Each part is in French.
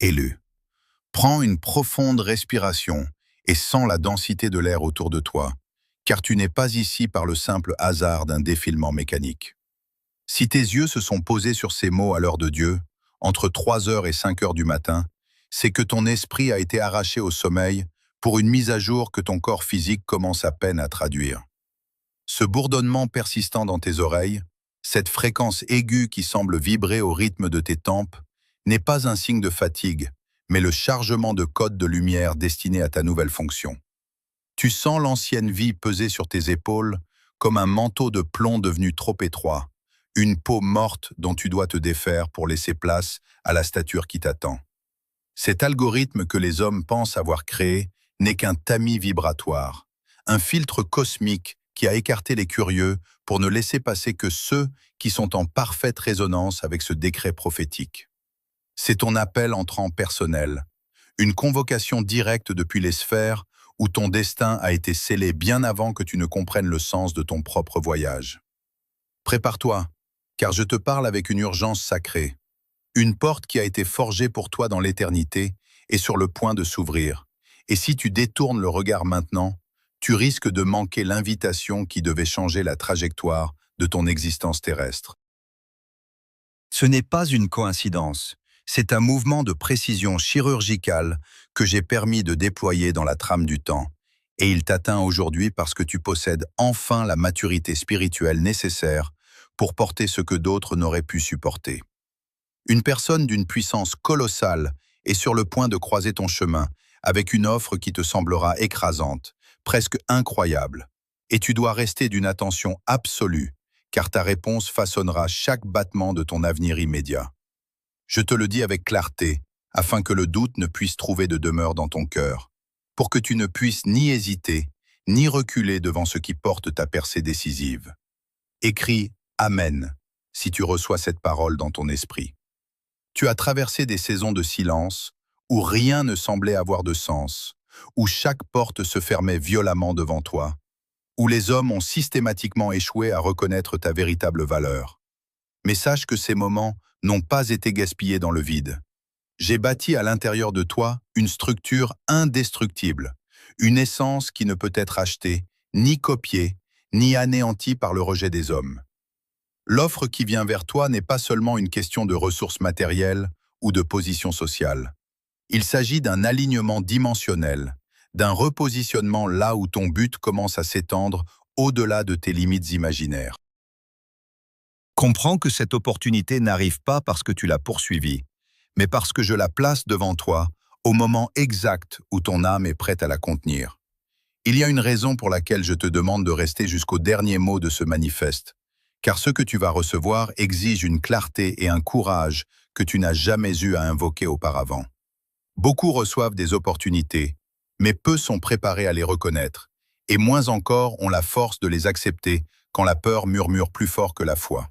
Élu. Prends une profonde respiration et sens la densité de l'air autour de toi, car tu n'es pas ici par le simple hasard d'un défilement mécanique. Si tes yeux se sont posés sur ces mots à l'heure de Dieu, entre 3 heures et 5 heures du matin, c'est que ton esprit a été arraché au sommeil pour une mise à jour que ton corps physique commence à peine à traduire. Ce bourdonnement persistant dans tes oreilles, cette fréquence aiguë qui semble vibrer au rythme de tes tempes, n'est pas un signe de fatigue, mais le chargement de codes de lumière destinés à ta nouvelle fonction. Tu sens l'ancienne vie peser sur tes épaules comme un manteau de plomb devenu trop étroit, une peau morte dont tu dois te défaire pour laisser place à la stature qui t'attend. Cet algorithme que les hommes pensent avoir créé n'est qu'un tamis vibratoire, un filtre cosmique qui a écarté les curieux pour ne laisser passer que ceux qui sont en parfaite résonance avec ce décret prophétique. C'est ton appel entrant personnel, une convocation directe depuis les sphères où ton destin a été scellé bien avant que tu ne comprennes le sens de ton propre voyage. Prépare-toi, car je te parle avec une urgence sacrée. Une porte qui a été forgée pour toi dans l'éternité est sur le point de s'ouvrir. Et si tu détournes le regard maintenant, tu risques de manquer l'invitation qui devait changer la trajectoire de ton existence terrestre. Ce n'est pas une coïncidence, c'est un mouvement de précision chirurgicale que j'ai permis de déployer dans la trame du temps. Et il t'atteint aujourd'hui parce que tu possèdes enfin la maturité spirituelle nécessaire pour porter ce que d'autres n'auraient pu supporter. Une personne d'une puissance colossale est sur le point de croiser ton chemin avec une offre qui te semblera écrasante, presque incroyable. Et tu dois rester d'une attention absolue, car ta réponse façonnera chaque battement de ton avenir immédiat. Je te le dis avec clarté, afin que le doute ne puisse trouver de demeure dans ton cœur, pour que tu ne puisses ni hésiter, ni reculer devant ce qui porte ta percée décisive. Écris « Amen » si tu reçois cette parole dans ton esprit. Tu as traversé des saisons de silence, où rien ne semblait avoir de sens, où chaque porte se fermait violemment devant toi, où les hommes ont systématiquement échoué à reconnaître ta véritable valeur. Mais sache que ces moments n'ont pas été gaspillés dans le vide. J'ai bâti à l'intérieur de toi une structure indestructible, une essence qui ne peut être achetée, ni copiée, ni anéantie par le rejet des hommes. L'offre qui vient vers toi n'est pas seulement une question de ressources matérielles ou de position sociale. Il s'agit d'un alignement dimensionnel, d'un repositionnement là où ton but commence à s'étendre au-delà de tes limites imaginaires. Comprends que cette opportunité n'arrive pas parce que tu l'as poursuivie, mais parce que je la place devant toi au moment exact où ton âme est prête à la contenir. Il y a une raison pour laquelle je te demande de rester jusqu'au dernier mot de ce manifeste, car ce que tu vas recevoir exige une clarté et un courage que tu n'as jamais eu à invoquer auparavant. Beaucoup reçoivent des opportunités, mais peu sont préparés à les reconnaître, et moins encore ont la force de les accepter quand la peur murmure plus fort que la foi.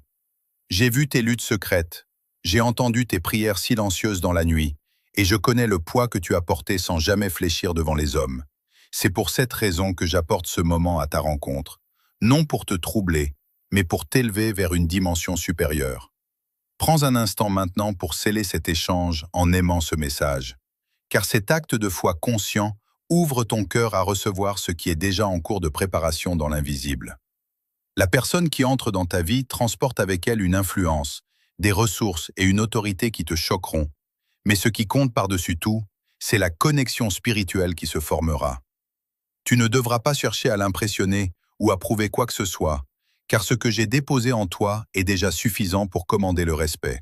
J'ai vu tes luttes secrètes, j'ai entendu tes prières silencieuses dans la nuit, et je connais le poids que tu as porté sans jamais fléchir devant les hommes. C'est pour cette raison que j'apporte ce moment à ta rencontre, non pour te troubler, mais pour t'élever vers une dimension supérieure. Prends un instant maintenant pour sceller cet échange en aimant ce message, car cet acte de foi conscient ouvre ton cœur à recevoir ce qui est déjà en cours de préparation dans l'invisible. La personne qui entre dans ta vie transporte avec elle une influence, des ressources et une autorité qui te choqueront. Mais ce qui compte par-dessus tout, c'est la connexion spirituelle qui se formera. Tu ne devras pas chercher à l'impressionner ou à prouver quoi que ce soit, car ce que j'ai déposé en toi est déjà suffisant pour commander le respect.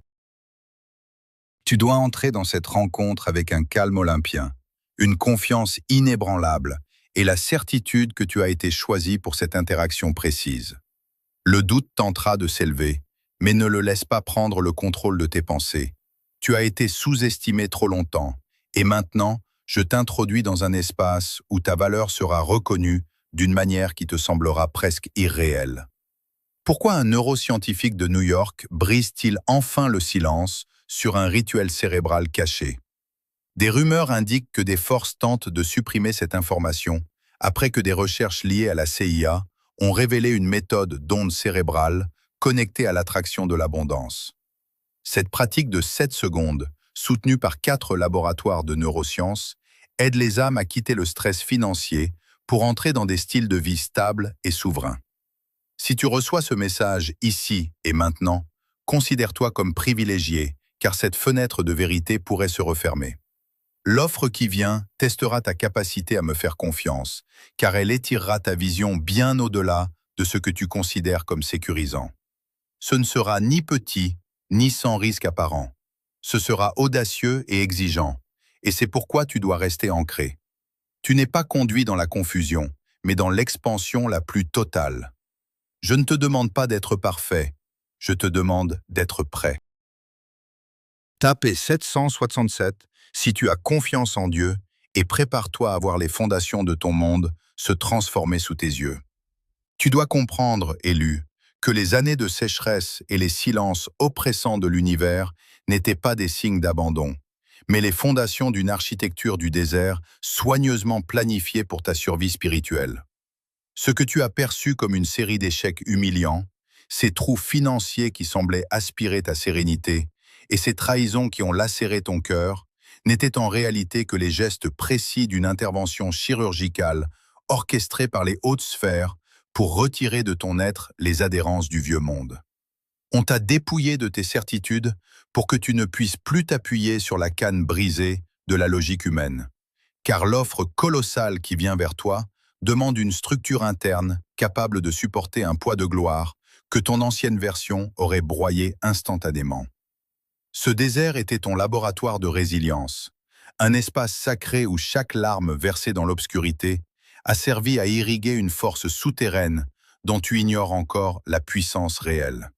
Tu dois entrer dans cette rencontre avec un calme olympien, une confiance inébranlable et la certitude que tu as été choisi pour cette interaction précise. Le doute tentera de s'élever, mais ne le laisse pas prendre le contrôle de tes pensées. Tu as été sous-estimé trop longtemps, et maintenant, je t'introduis dans un espace où ta valeur sera reconnue d'une manière qui te semblera presque irréelle. Pourquoi un neuroscientifique de New York brise-t-il enfin le silence sur un rituel cérébral caché? Des rumeurs indiquent que des forces tentent de supprimer cette information après que des recherches liées à la CIA ont révélé une méthode d'onde cérébrale connectée à l'attraction de l'abondance. Cette pratique de 7 secondes soutenu par 4 laboratoires de neurosciences, aide les âmes à quitter le stress financier pour entrer dans des styles de vie stables et souverains. Si tu reçois ce message ici et maintenant, considère-toi comme privilégié, car cette fenêtre de vérité pourrait se refermer. L'offre qui vient testera ta capacité à me faire confiance, car elle étirera ta vision bien au-delà de ce que tu considères comme sécurisant. Ce ne sera ni petit, ni sans risque apparent. Ce sera audacieux et exigeant, et c'est pourquoi tu dois rester ancré. Tu n'es pas conduit dans la confusion, mais dans l'expansion la plus totale. Je ne te demande pas d'être parfait, je te demande d'être prêt. Tape 767 si tu as confiance en Dieu et prépare-toi à voir les fondations de ton monde se transformer sous tes yeux. Tu dois comprendre, élu, que les années de sécheresse et les silences oppressants de l'univers n'étaient pas des signes d'abandon, mais les fondations d'une architecture du désert soigneusement planifiée pour ta survie spirituelle. Ce que tu as perçu comme une série d'échecs humiliants, ces trous financiers qui semblaient aspirer ta sérénité et ces trahisons qui ont lacéré ton cœur, n'étaient en réalité que les gestes précis d'une intervention chirurgicale orchestrée par les hautes sphères pour retirer de ton être les adhérences du vieux monde. On t'a dépouillé de tes certitudes pour que tu ne puisses plus t'appuyer sur la canne brisée de la logique humaine. Car l'offre colossale qui vient vers toi demande une structure interne capable de supporter un poids de gloire que ton ancienne version aurait broyé instantanément. Ce désert était ton laboratoire de résilience, un espace sacré où chaque larme versée dans l'obscurité a servi à irriguer une force souterraine dont tu ignores encore la puissance réelle.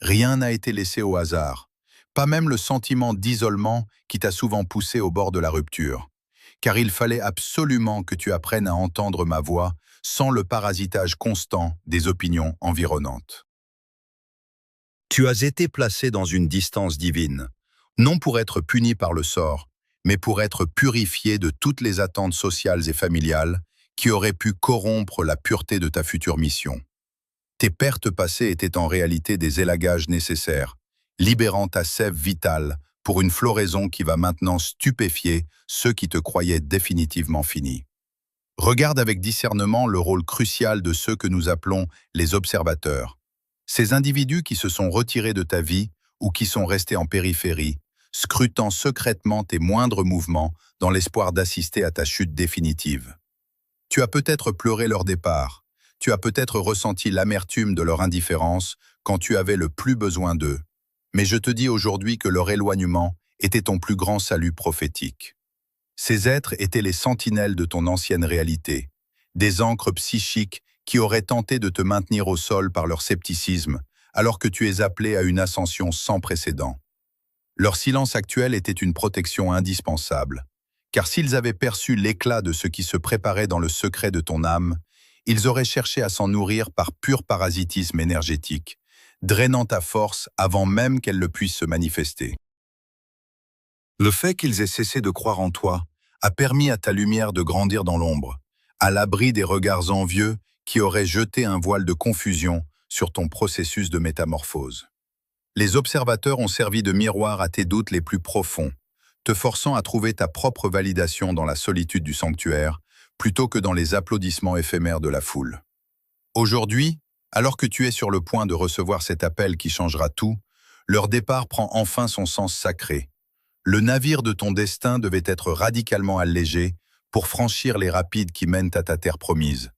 Rien n'a été laissé au hasard, pas même le sentiment d'isolement qui t'a souvent poussé au bord de la rupture, car il fallait absolument que tu apprennes à entendre ma voix sans le parasitage constant des opinions environnantes. Tu as été placé dans une distance divine, non pour être puni par le sort, mais pour être purifié de toutes les attentes sociales et familiales qui auraient pu corrompre la pureté de ta future mission. Tes pertes passées étaient en réalité des élagages nécessaires, libérant ta sève vitale pour une floraison qui va maintenant stupéfier ceux qui te croyaient définitivement finis. Regarde avec discernement le rôle crucial de ceux que nous appelons les observateurs. Ces individus qui se sont retirés de ta vie ou qui sont restés en périphérie, scrutant secrètement tes moindres mouvements dans l'espoir d'assister à ta chute définitive. Tu as peut-être pleuré leur départ, tu as peut-être ressenti l'amertume de leur indifférence quand tu avais le plus besoin d'eux, mais je te dis aujourd'hui que leur éloignement était ton plus grand salut prophétique. Ces êtres étaient les sentinelles de ton ancienne réalité, des ancres psychiques qui auraient tenté de te maintenir au sol par leur scepticisme, alors que tu es appelé à une ascension sans précédent. Leur silence actuel était une protection indispensable, car s'ils avaient perçu l'éclat de ce qui se préparait dans le secret de ton âme, ils auraient cherché à s'en nourrir par pur parasitisme énergétique, drainant ta force avant même qu'elle ne puisse se manifester. Le fait qu'ils aient cessé de croire en toi a permis à ta lumière de grandir dans l'ombre, à l'abri des regards envieux qui auraient jeté un voile de confusion sur ton processus de métamorphose. Les observateurs ont servi de miroir à tes doutes les plus profonds, te forçant à trouver ta propre validation dans la solitude du sanctuaire, plutôt que dans les applaudissements éphémères de la foule. Aujourd'hui, alors que tu es sur le point de recevoir cet appel qui changera tout, leur départ prend enfin son sens sacré. Le navire de ton destin devait être radicalement allégé pour franchir les rapides qui mènent à ta terre promise,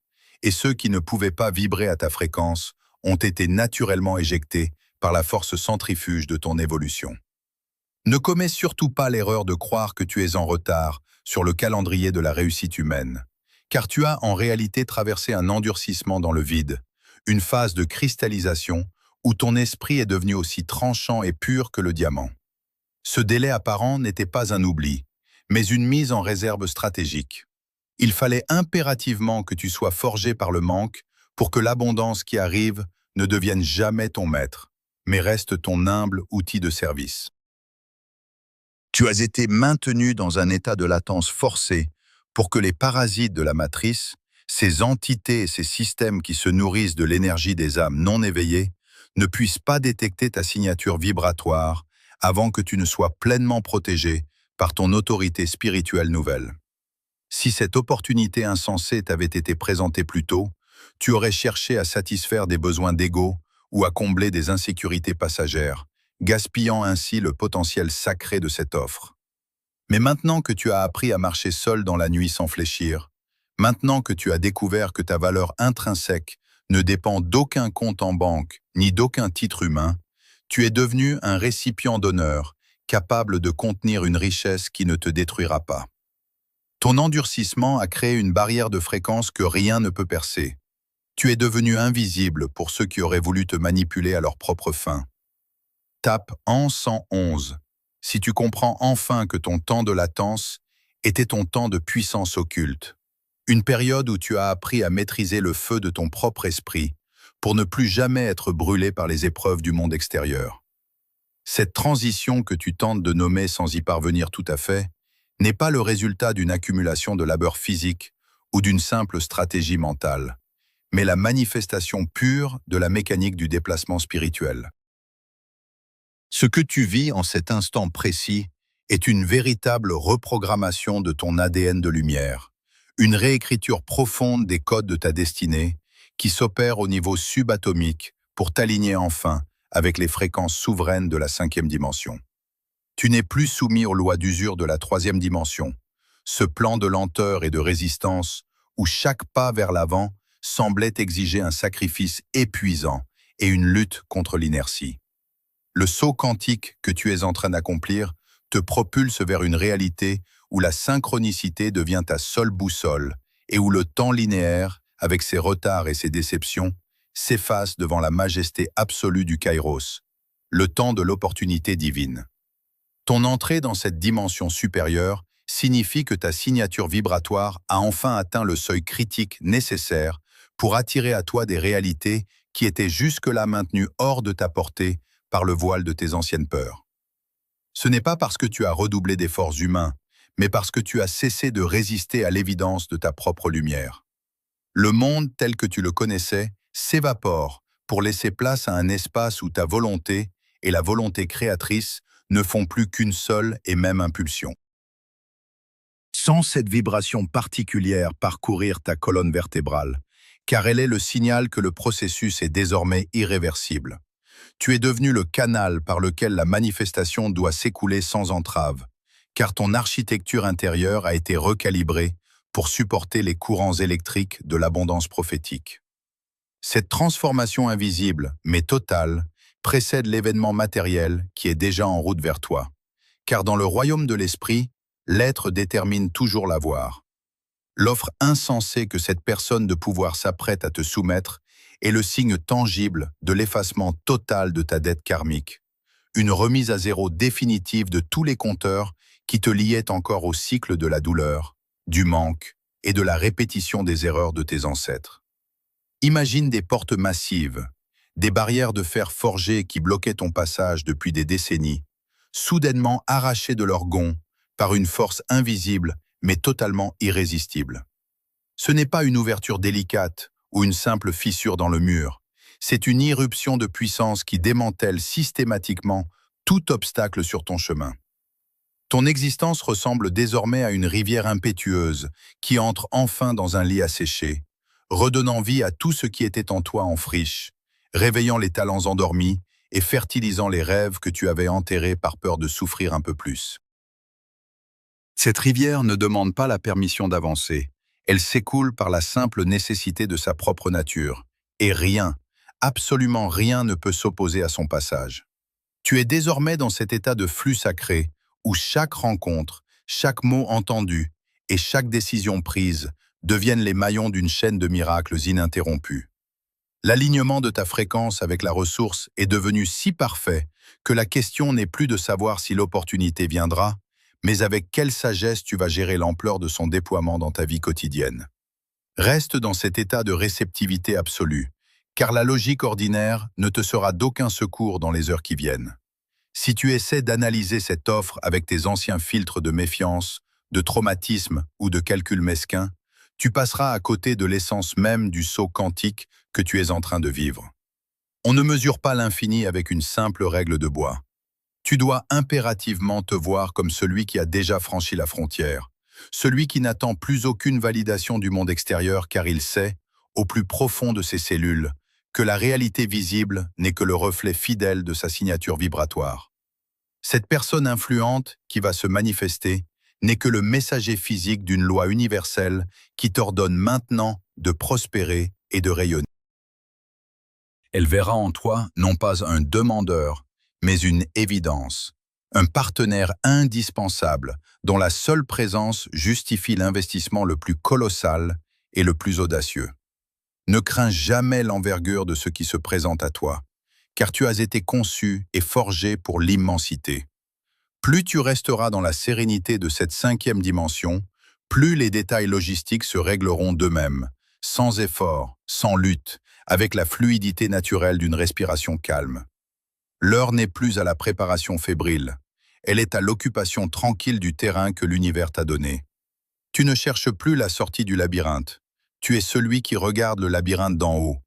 et ceux qui ne pouvaient pas vibrer à ta fréquence ont été naturellement éjectés par la force centrifuge de ton évolution. Ne commets surtout pas l'erreur de croire que tu es en retard sur le calendrier de la réussite humaine, car tu as en réalité traversé un endurcissement dans le vide, une phase de cristallisation où ton esprit est devenu aussi tranchant et pur que le diamant. Ce délai apparent n'était pas un oubli, mais une mise en réserve stratégique. Il fallait impérativement que tu sois forgé par le manque pour que l'abondance qui arrive ne devienne jamais ton maître, mais reste ton humble outil de service. Tu as été maintenu dans un état de latence forcé pour que les parasites de la matrice, ces entités et ces systèmes qui se nourrissent de l'énergie des âmes non éveillées, ne puissent pas détecter ta signature vibratoire avant que tu ne sois pleinement protégé par ton autorité spirituelle nouvelle. Si cette opportunité insensée t'avait été présentée plus tôt, tu aurais cherché à satisfaire des besoins d'ego ou à combler des insécurités passagères, gaspillant ainsi le potentiel sacré de cette offre. Mais maintenant que tu as appris à marcher seul dans la nuit sans fléchir, maintenant que tu as découvert que ta valeur intrinsèque ne dépend d'aucun compte en banque ni d'aucun titre humain, tu es devenu un récipient d'honneur, capable de contenir une richesse qui ne te détruira pas. Ton endurcissement a créé une barrière de fréquence que rien ne peut percer. Tu es devenu invisible pour ceux qui auraient voulu te manipuler à leur propre fin. Tape en 111 si tu comprends enfin que ton temps de latence était ton temps de puissance occulte. Une période où tu as appris à maîtriser le feu de ton propre esprit pour ne plus jamais être brûlé par les épreuves du monde extérieur. Cette transition que tu tentes de nommer sans y parvenir tout à fait n'est pas le résultat d'une accumulation de labeur physique ou d'une simple stratégie mentale, mais la manifestation pure de la mécanique du déplacement spirituel. Ce que tu vis en cet instant précis est une véritable reprogrammation de ton ADN de lumière, une réécriture profonde des codes de ta destinée qui s'opère au niveau subatomique pour t'aligner enfin avec les fréquences souveraines de la 5e dimension. Tu n'es plus soumis aux lois d'usure de la 3e dimension, ce plan de lenteur et de résistance où chaque pas vers l'avant semblait exiger un sacrifice épuisant et une lutte contre l'inertie. Le saut quantique que tu es en train d'accomplir te propulse vers une réalité où la synchronicité devient ta seule boussole et où le temps linéaire, avec ses retards et ses déceptions, s'efface devant la majesté absolue du Kairos, le temps de l'opportunité divine. Ton entrée dans cette dimension supérieure signifie que ta signature vibratoire a enfin atteint le seuil critique nécessaire pour attirer à toi des réalités qui étaient jusque-là maintenues hors de ta portée par le voile de tes anciennes peurs. Ce n'est pas parce que tu as redoublé d'efforts humains, mais parce que tu as cessé de résister à l'évidence de ta propre lumière. Le monde tel que tu le connaissais s'évapore pour laisser place à un espace où ta volonté et la volonté créatrice ne font plus qu'une seule et même impulsion. Sens cette vibration particulière parcourir ta colonne vertébrale, car elle est le signal que le processus est désormais irréversible. Tu es devenu le canal par lequel la manifestation doit s'écouler sans entrave, car ton architecture intérieure a été recalibrée pour supporter les courants électriques de l'abondance prophétique. Cette transformation invisible, mais totale, précède l'événement matériel qui est déjà en route vers toi, car dans le royaume de l'esprit, l'être détermine toujours l'avoir. L'offre insensée que cette personne de pouvoir s'apprête à te soumettre est le signe tangible de l'effacement total de ta dette karmique, une remise à zéro définitive de tous les compteurs qui te liaient encore au cycle de la douleur, du manque et de la répétition des erreurs de tes ancêtres. Imagine des portes massives, des barrières de fer forgé qui bloquaient ton passage depuis des décennies, soudainement arrachées de leur gonds par une force invisible mais totalement irrésistible. Ce n'est pas une ouverture délicate ou une simple fissure dans le mur, c'est une irruption de puissance qui démantèle systématiquement tout obstacle sur ton chemin. Ton existence ressemble désormais à une rivière impétueuse qui entre enfin dans un lit asséché, redonnant vie à tout ce qui était en toi en friche, réveillant les talents endormis et fertilisant les rêves que tu avais enterrés par peur de souffrir un peu plus. Cette rivière ne demande pas la permission d'avancer, elle s'écoule par la simple nécessité de sa propre nature, et rien, absolument rien ne peut s'opposer à son passage. Tu es désormais dans cet état de flux sacré, où chaque rencontre, chaque mot entendu et chaque décision prise deviennent les maillons d'une chaîne de miracles ininterrompus. L'alignement de ta fréquence avec la ressource est devenu si parfait que la question n'est plus de savoir si l'opportunité viendra, mais avec quelle sagesse tu vas gérer l'ampleur de son déploiement dans ta vie quotidienne. Reste dans cet état de réceptivité absolue, car la logique ordinaire ne te sera d'aucun secours dans les heures qui viennent. Si tu essaies d'analyser cette offre avec tes anciens filtres de méfiance, de traumatisme ou de calcul mesquin, tu passeras à côté de l'essence même du saut quantique que tu es en train de vivre. On ne mesure pas l'infini avec une simple règle de bois. Tu dois impérativement te voir comme celui qui a déjà franchi la frontière, celui qui n'attend plus aucune validation du monde extérieur car il sait, au plus profond de ses cellules, que la réalité visible n'est que le reflet fidèle de sa signature vibratoire. Cette personne influente qui va se manifester n'est que le messager physique d'une loi universelle qui t'ordonne maintenant de prospérer et de rayonner. Elle verra en toi non pas un demandeur, mais une évidence, un partenaire indispensable dont la seule présence justifie l'investissement le plus colossal et le plus audacieux. Ne crains jamais l'envergure de ce qui se présente à toi, car tu as été conçu et forgé pour l'immensité. Plus tu resteras dans la sérénité de cette cinquième dimension, plus les détails logistiques se régleront d'eux-mêmes, sans effort, sans lutte, avec la fluidité naturelle d'une respiration calme. L'heure n'est plus à la préparation fébrile, elle est à l'occupation tranquille du terrain que l'univers t'a donné. Tu ne cherches plus la sortie du labyrinthe, tu es celui qui regarde le labyrinthe d'en haut,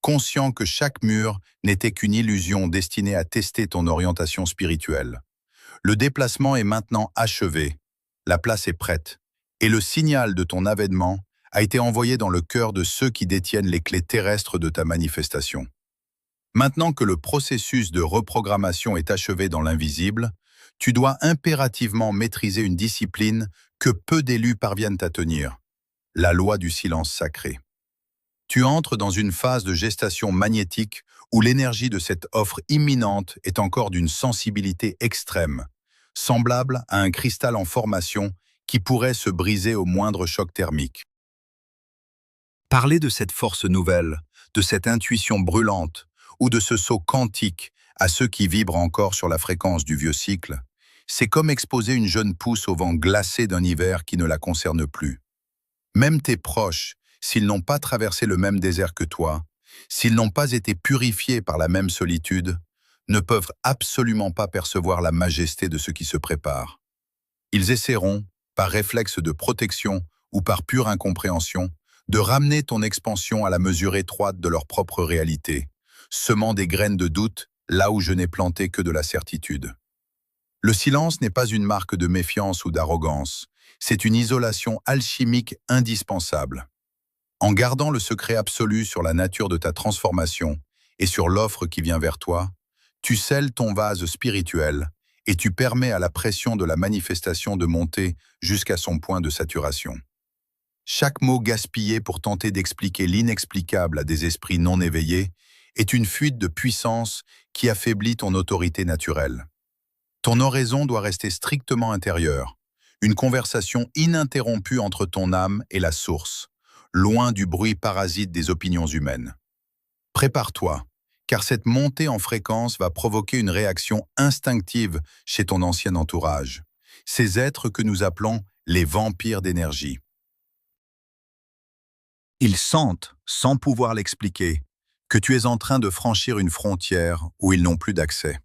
conscient que chaque mur n'était qu'une illusion destinée à tester ton orientation spirituelle. Le déplacement est maintenant achevé, la place est prête, et le signal de ton avènement a été envoyé dans le cœur de ceux qui détiennent les clés terrestres de ta manifestation. Maintenant que le processus de reprogrammation est achevé dans l'invisible, tu dois impérativement maîtriser une discipline que peu d'élus parviennent à tenir, la loi du silence sacré. Tu entres dans une phase de gestation magnétique où l'énergie de cette offre imminente est encore d'une sensibilité extrême, semblable à un cristal en formation qui pourrait se briser au moindre choc thermique. Parler de cette force nouvelle, de cette intuition brûlante ou de ce saut quantique à ceux qui vibrent encore sur la fréquence du vieux cycle, c'est comme exposer une jeune pousse au vent glacé d'un hiver qui ne la concerne plus. Même tes proches, s'ils n'ont pas traversé le même désert que toi, s'ils n'ont pas été purifiés par la même solitude, ne peuvent absolument pas percevoir la majesté de ce qui se prépare. Ils essaieront, par réflexe de protection ou par pure incompréhension, de ramener ton expansion à la mesure étroite de leur propre réalité, semant des graines de doute là où je n'ai planté que de la certitude. Le silence n'est pas une marque de méfiance ou d'arrogance, c'est une isolation alchimique indispensable. En gardant le secret absolu sur la nature de ta transformation et sur l'offre qui vient vers toi, tu scelles ton vase spirituel et tu permets à la pression de la manifestation de monter jusqu'à son point de saturation. Chaque mot gaspillé pour tenter d'expliquer l'inexplicable à des esprits non éveillés est une fuite de puissance qui affaiblit ton autorité naturelle. Ton oraison doit rester strictement intérieure, une conversation ininterrompue entre ton âme et la source, loin du bruit parasite des opinions humaines. Prépare-toi, car cette montée en fréquence va provoquer une réaction instinctive chez ton ancien entourage, ces êtres que nous appelons les vampires d'énergie. Ils sentent, sans pouvoir l'expliquer, que tu es en train de franchir une frontière où ils n'ont plus d'accès.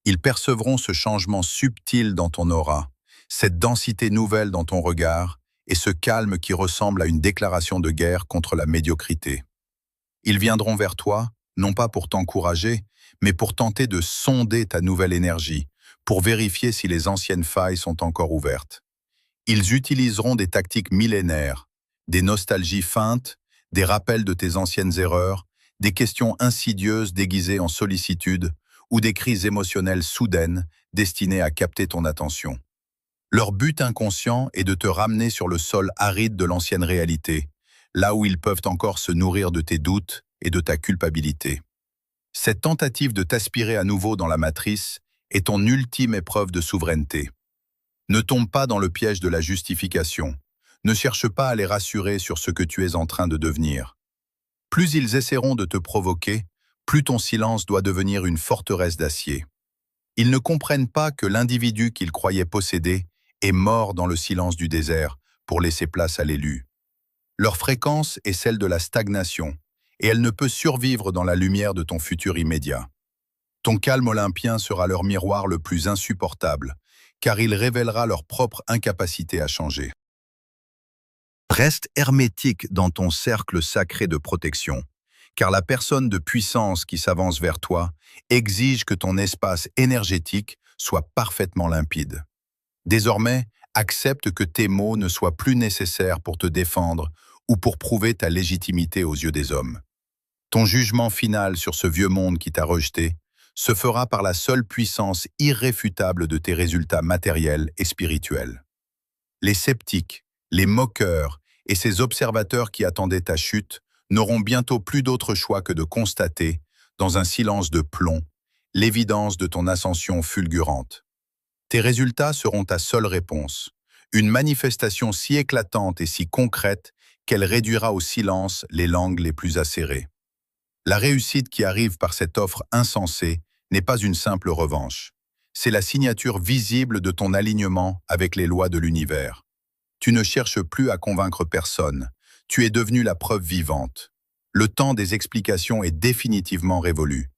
Ils percevront ce changement subtil dans ton aura, cette densité nouvelle dans ton regard et ce calme qui ressemble à une déclaration de guerre contre la médiocrité. Ils viendront vers toi, non pas pour t'encourager, mais pour tenter de sonder ta nouvelle énergie, pour vérifier si les anciennes failles sont encore ouvertes. Ils utiliseront des tactiques millénaires, des nostalgies feintes, des rappels de tes anciennes erreurs, des questions insidieuses déguisées en sollicitude ou des crises émotionnelles soudaines destinées à capter ton attention. Leur but inconscient est de te ramener sur le sol aride de l'ancienne réalité, là où ils peuvent encore se nourrir de tes doutes et de ta culpabilité. Cette tentative de t'aspirer à nouveau dans la matrice est ton ultime épreuve de souveraineté. Ne tombe pas dans le piège de la justification. Ne cherche pas à les rassurer sur ce que tu es en train de devenir. Plus ils essaieront de te provoquer, plus ton silence doit devenir une forteresse d'acier. Ils ne comprennent pas que l'individu qu'ils croyaient posséder est mort dans le silence du désert pour laisser place à l'élu. Leur fréquence est celle de la stagnation, et elle ne peut survivre dans la lumière de ton futur immédiat. Ton calme olympien sera leur miroir le plus insupportable, car il révélera leur propre incapacité à changer. Reste hermétique dans ton cercle sacré de protection, car la personne de puissance qui s'avance vers toi exige que ton espace énergétique soit parfaitement limpide. Désormais, accepte que tes mots ne soient plus nécessaires pour te défendre ou pour prouver ta légitimité aux yeux des hommes. Ton jugement final sur ce vieux monde qui t'a rejeté se fera par la seule puissance irréfutable de tes résultats matériels et spirituels. Les sceptiques, les moqueurs et ces observateurs qui attendaient ta chute n'auront bientôt plus d'autre choix que de constater, dans un silence de plomb, l'évidence de ton ascension fulgurante. Tes résultats seront ta seule réponse, une manifestation si éclatante et si concrète qu'elle réduira au silence les langues les plus acérées. La réussite qui arrive par cette offre insensée n'est pas une simple revanche. C'est la signature visible de ton alignement avec les lois de l'univers. Tu ne cherches plus à convaincre personne, tu es devenu la preuve vivante. Le temps des explications est définitivement révolu.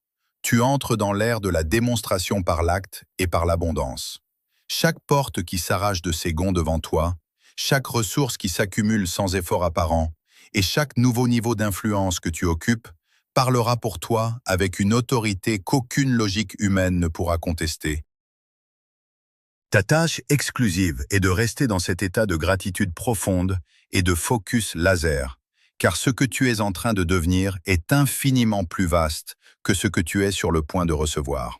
Tu entres dans l'ère de la démonstration par l'acte et par l'abondance. Chaque porte qui s'arrache de ses gonds devant toi, chaque ressource qui s'accumule sans effort apparent, et chaque nouveau niveau d'influence que tu occupes, parlera pour toi avec une autorité qu'aucune logique humaine ne pourra contester. Ta tâche exclusive est de rester dans cet état de gratitude profonde et de focus laser, car ce que tu es en train de devenir est infiniment plus vaste que ce que tu es sur le point de recevoir.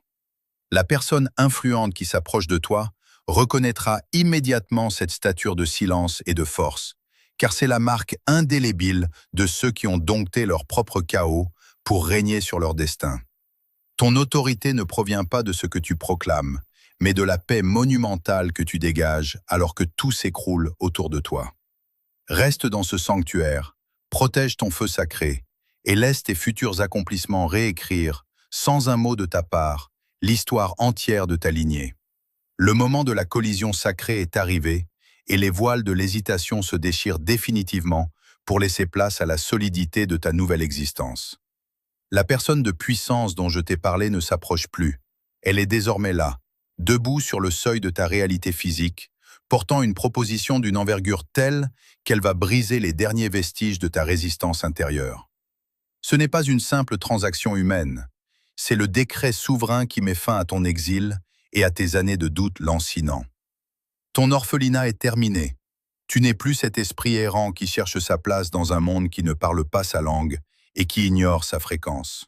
La personne influente qui s'approche de toi reconnaîtra immédiatement cette stature de silence et de force, car c'est la marque indélébile de ceux qui ont dompté leur propre chaos pour régner sur leur destin. Ton autorité ne provient pas de ce que tu proclames, mais de la paix monumentale que tu dégages alors que tout s'écroule autour de toi. Reste dans ce sanctuaire, protège ton feu sacré et laisse tes futurs accomplissements réécrire, sans un mot de ta part, l'histoire entière de ta lignée. Le moment de la collision sacrée est arrivé et les voiles de l'hésitation se déchirent définitivement pour laisser place à la solidité de ta nouvelle existence. La personne de puissance dont je t'ai parlé ne s'approche plus. Elle est désormais là, debout sur le seuil de ta réalité physique, portant une proposition d'une envergure telle qu'elle va briser les derniers vestiges de ta résistance intérieure. Ce n'est pas une simple transaction humaine, c'est le décret souverain qui met fin à ton exil et à tes années de doute lancinant. Ton orphelinat est terminé. Tu n'es plus cet esprit errant qui cherche sa place dans un monde qui ne parle pas sa langue et qui ignore sa fréquence.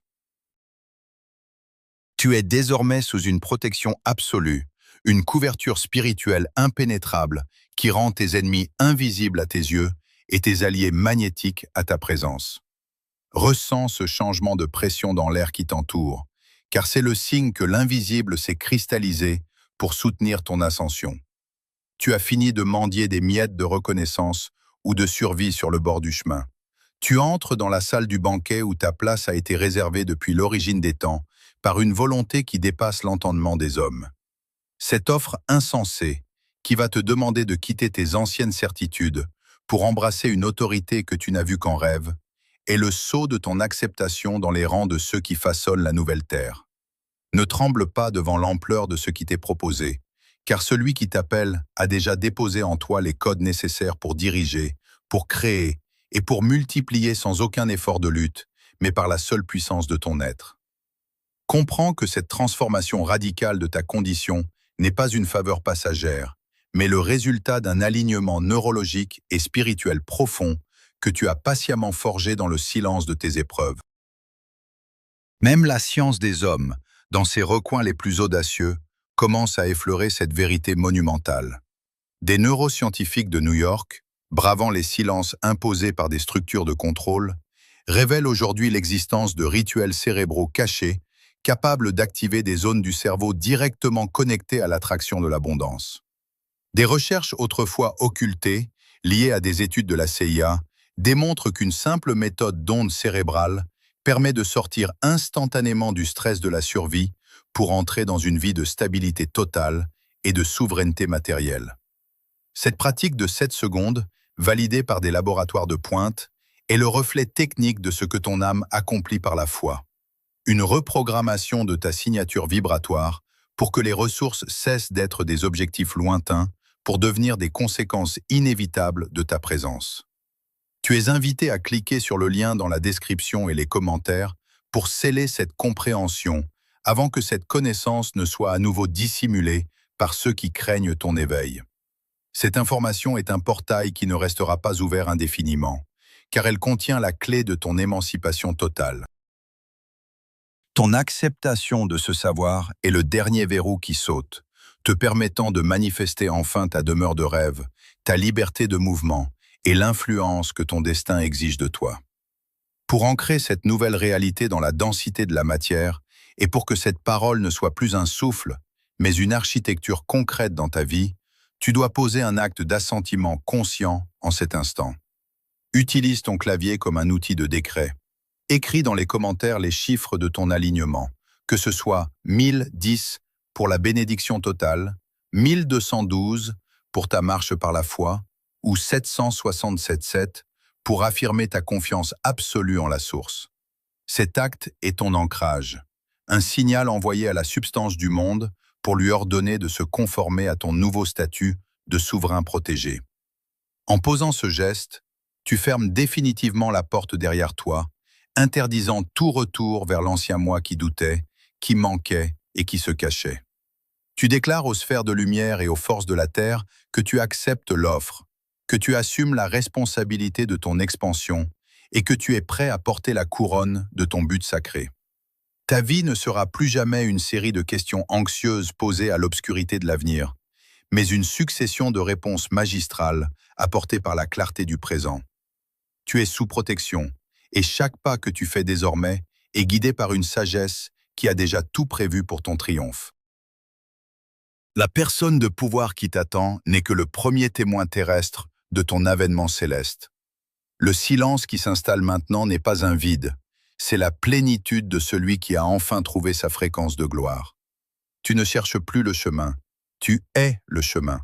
Tu es désormais sous une protection absolue, une couverture spirituelle impénétrable qui rend tes ennemis invisibles à tes yeux et tes alliés magnétiques à ta présence. Ressens ce changement de pression dans l'air qui t'entoure, car c'est le signe que l'invisible s'est cristallisé pour soutenir ton ascension. Tu as fini de mendier des miettes de reconnaissance ou de survie sur le bord du chemin. Tu entres dans la salle du banquet où ta place a été réservée depuis l'origine des temps par une volonté qui dépasse l'entendement des hommes. Cette offre insensée, qui va te demander de quitter tes anciennes certitudes pour embrasser une autorité que tu n'as vue qu'en rêve, est le sceau de ton acceptation dans les rangs de ceux qui façonnent la nouvelle terre. Ne tremble pas devant l'ampleur de ce qui t'est proposé, car celui qui t'appelle a déjà déposé en toi les codes nécessaires pour diriger, pour créer et pour multiplier sans aucun effort de lutte, mais par la seule puissance de ton être. Comprends que cette transformation radicale de ta condition n'est pas une faveur passagère, mais le résultat d'un alignement neurologique et spirituel profond que tu as patiemment forgé dans le silence de tes épreuves. Même la science des hommes, dans ses recoins les plus audacieux, commence à effleurer cette vérité monumentale. Des neuroscientifiques de New York, bravant les silences imposés par des structures de contrôle, révèlent aujourd'hui l'existence de rituels cérébraux cachés capables d'activer des zones du cerveau directement connectées à l'attraction de l'abondance. Des recherches autrefois occultées, liées à des études de la CIA, démontrent qu'une simple méthode d'onde cérébrale permet de sortir instantanément du stress de la survie pour entrer dans une vie de stabilité totale et de souveraineté matérielle. Cette pratique de 7 secondes, validée par des laboratoires de pointe, est le reflet technique de ce que ton âme accomplit par la foi. Une reprogrammation de ta signature vibratoire pour que les ressources cessent d'être des objectifs lointains pour devenir des conséquences inévitables de ta présence. Tu es invité à cliquer sur le lien dans la description et les commentaires pour sceller cette compréhension avant que cette connaissance ne soit à nouveau dissimulée par ceux qui craignent ton éveil. Cette information est un portail qui ne restera pas ouvert indéfiniment, car elle contient la clé de ton émancipation totale. Ton acceptation de ce savoir est le dernier verrou qui saute, te permettant de manifester enfin ta demeure de rêve, ta liberté de mouvement et l'influence que ton destin exige de toi. Pour ancrer cette nouvelle réalité dans la densité de la matière, et pour que cette parole ne soit plus un souffle, mais une architecture concrète dans ta vie, tu dois poser un acte d'assentiment conscient en cet instant. Utilise ton clavier comme un outil de décret. Écris dans les commentaires les chiffres de ton alignement, que ce soit 1010 pour la bénédiction totale, 1212 pour ta marche par la foi, ou 767 pour affirmer ta confiance absolue en la source. Cet acte est ton ancrage, un signal envoyé à la substance du monde pour lui ordonner de se conformer à ton nouveau statut de souverain protégé. En posant ce geste, tu fermes définitivement la porte derrière toi, interdisant tout retour vers l'ancien moi qui doutait, qui manquait et qui se cachait. Tu déclares aux sphères de lumière et aux forces de la Terre que tu acceptes l'offre, que tu assumes la responsabilité de ton expansion et que tu es prêt à porter la couronne de ton but sacré. Ta vie ne sera plus jamais une série de questions anxieuses posées à l'obscurité de l'avenir, mais une succession de réponses magistrales apportées par la clarté du présent. Tu es sous protection, et chaque pas que tu fais désormais est guidé par une sagesse qui a déjà tout prévu pour ton triomphe. La personne de pouvoir qui t'attend n'est que le premier témoin terrestre de ton avènement céleste. Le silence qui s'installe maintenant n'est pas un vide, c'est la plénitude de celui qui a enfin trouvé sa fréquence de gloire. Tu ne cherches plus le chemin, tu es le chemin.